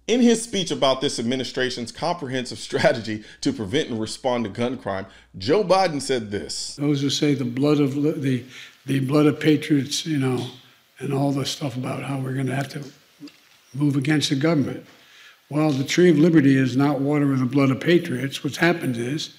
In his speech about this administration's comprehensive strategy to prevent and respond to gun crime, Joe Biden said this. Those who say the blood of patriots, you know, and all this stuff about how we're going to have to move against the government. Well, the tree of liberty is not water with the blood of patriots. What's happened is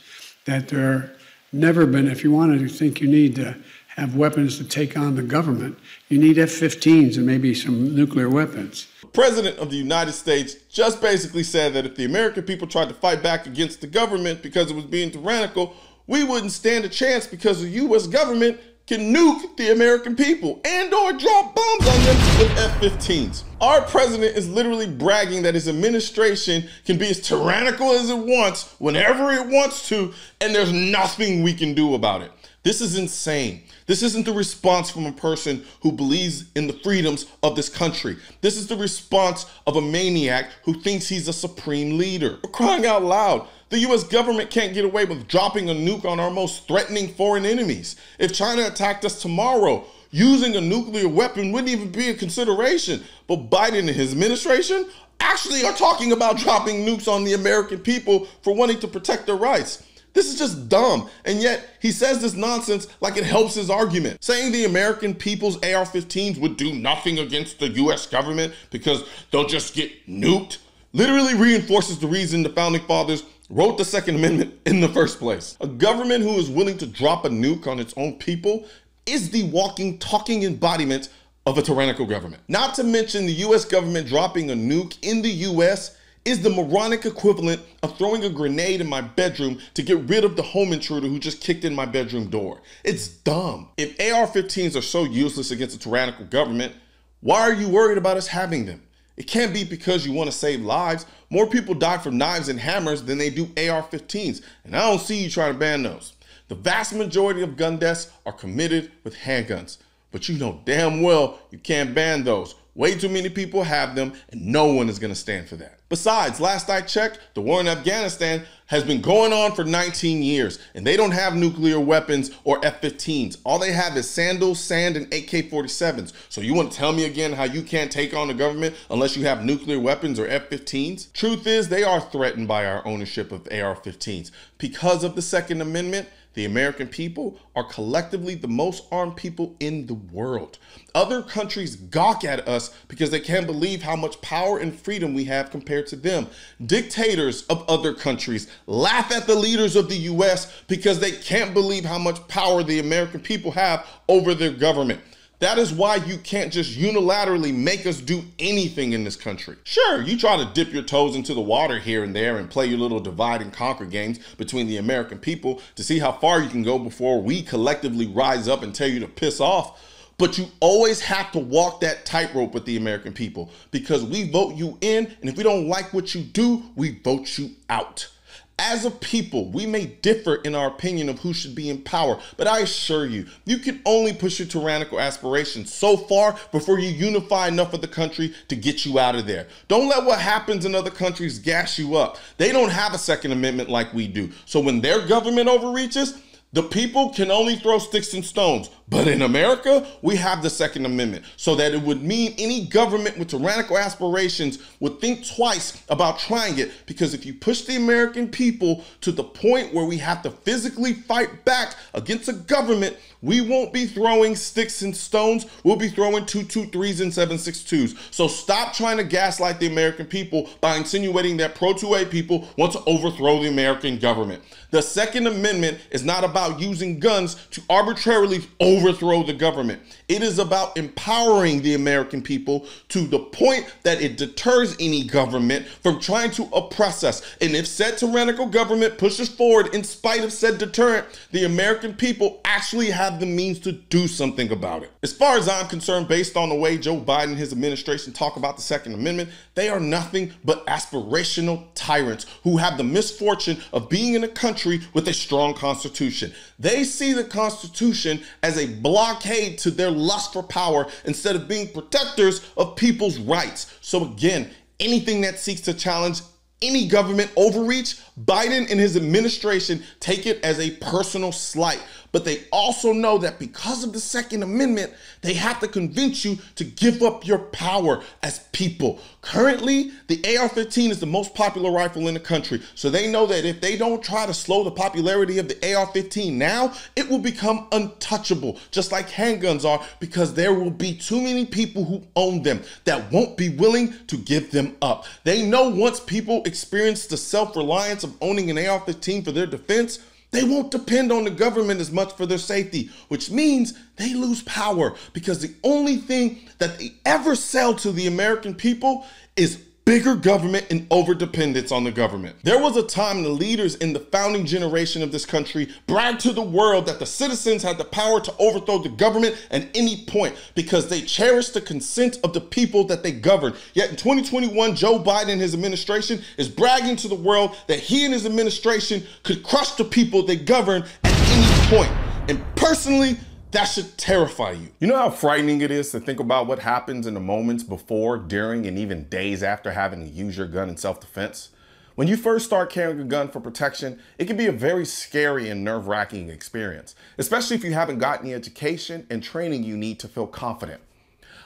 that there never been, if you want to think you need to have weapons to take on the government, you need F-15s and maybe some nuclear weapons. The President of the United States just basically said that if the American people tried to fight back against the government because it was being tyrannical, we wouldn't stand a chance because the U.S. government can nuke the American people and or drop bombs on them with F-15s. Our president is literally bragging that his administration can be as tyrannical as it wants, whenever it wants to, and there's nothing we can do about it. This is insane. This isn't the response from a person who believes in the freedoms of this country. This is the response of a maniac who thinks he's a supreme leader. For crying out loud, the U.S. government can't get away with dropping a nuke on our most threatening foreign enemies. If China attacked us tomorrow, using a nuclear weapon wouldn't even be a consideration. But Biden and his administration actually are talking about dropping nukes on the American people for wanting to protect their rights. This is just dumb, and yet he says this nonsense like it helps his argument. Saying the American people's AR-15s would do nothing against the U.S. government because they'll just get nuked literally reinforces the reason the Founding Fathers wrote the Second Amendment in the first place. A government who is willing to drop a nuke on its own people is the walking, talking embodiment of a tyrannical government. Not to mention the U.S. government dropping a nuke in the U.S. is the moronic equivalent of throwing a grenade in my bedroom to get rid of the home intruder who just kicked in my bedroom door. It's dumb. If AR-15s are so useless against a tyrannical government, why are you worried about us having them? It can't be because you want to save lives. More people die from knives and hammers than they do AR-15s, and I don't see you trying to ban those. The vast majority of gun deaths are committed with handguns, but you know damn well you can't ban those. Way too many people have them, and no one is going to stand for that. Besides, last I checked, the war in Afghanistan has been going on for 19 years, and they don't have nuclear weapons or F-15s. All they have is sandals, sand, and AK-47s. So you want to tell me again how you can't take on the government unless you have nuclear weapons or F-15s? Truth is, they are threatened by our ownership of AR-15s. Because of the Second Amendment, the American people are collectively the most armed people in the world. Other countries gawk at us because they can't believe how much power and freedom we have compared to them. Dictators of other countries laugh at the leaders of the US because they can't believe how much power the American people have over their government. That is why you can't just unilaterally make us do anything in this country. Sure, you try to dip your toes into the water here and there and play your little divide and conquer games between the American people to see how far you can go before we collectively rise up and tell you to piss off. But you always have to walk that tightrope with the American people because we vote you in, and if we don't like what you do, we vote you out. As a people, we may differ in our opinion of who should be in power, but I assure you, you can only push your tyrannical aspirations so far before you unify enough of the country to get you out of there. Don't let what happens in other countries gas you up. They don't have a Second Amendment like we do. So when their government overreaches, the people can only throw sticks and stones. But in America, we have the Second Amendment, so that it would mean any government with tyrannical aspirations would think twice about trying it, because if you push the American people to the point where we have to physically fight back against a government, we won't be throwing sticks and stones, we'll be throwing 223s and 762s. So stop trying to gaslight the American people by insinuating that pro-2A people want to overthrow the American government. The Second Amendment is not about using guns to arbitrarily overthrow the government. It is about empowering the American people to the point that it deters any government from trying to oppress us. And if said tyrannical government pushes forward in spite of said deterrent, the American people actually have the means to do something about it. As far as I'm concerned, based on the way Joe Biden and his administration talk about the Second Amendment, they are nothing but aspirational tyrants who have the misfortune of being in a country with a strong constitution. They see the Constitution as a blockade to their lust for power instead of being protectors of people's rights. So again, anything that seeks to challenge any government overreach, Biden and his administration take it as a personal slight. But they also know that because of the Second Amendment, they have to convince you to give up your power as people. Currently, the AR-15 is the most popular rifle in the country, so they know that if they don't try to slow the popularity of the AR-15 now, it will become untouchable, just like handguns are, because there will be too many people who own them that won't be willing to give them up. They know once people experience the self-reliance of owning an AR-15 for their defense, they won't depend on the government as much for their safety, which means they lose power because the only thing that they ever sell to the American people is bigger government and overdependence on the government. There was a time the leaders in the founding generation of this country bragged to the world that the citizens had the power to overthrow the government at any point because they cherished the consent of the people that they govern. Yet in 2021, Joe Biden and his administration is bragging to the world that he and his administration could crush the people they govern at any point. And personally, that should terrify you. You know how frightening it is to think about what happens in the moments before, during, and even days after having to use your gun in self-defense? When you first start carrying a gun for protection, it can be a very scary and nerve-wracking experience, especially if you haven't gotten the education and training you need to feel confident.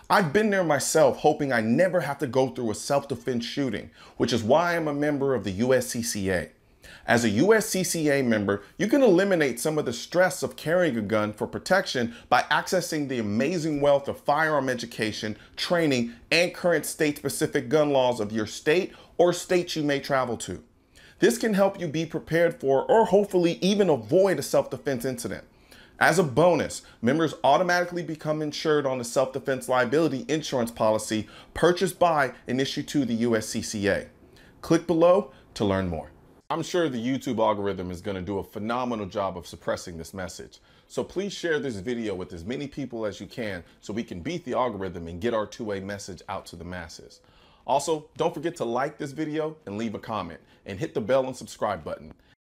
I've been there myself, hoping I never have to go through a self-defense shooting, which is why I'm a member of the USCCA. As a USCCA member, you can eliminate some of the stress of carrying a gun for protection by accessing the amazing wealth of firearm education, training, and current state-specific gun laws of your state or states you may travel to. This can help you be prepared for or hopefully even avoid a self-defense incident. As a bonus, members automatically become insured on the self-defense liability insurance policy purchased by and issued to the USCCA. Click below to learn more. I'm sure the YouTube algorithm is going to do a phenomenal job of suppressing this message. So please share this video with as many people as you can so we can beat the algorithm and get our two-way message out to the masses. Also, don't forget to like this video and leave a comment and hit the bell and subscribe button.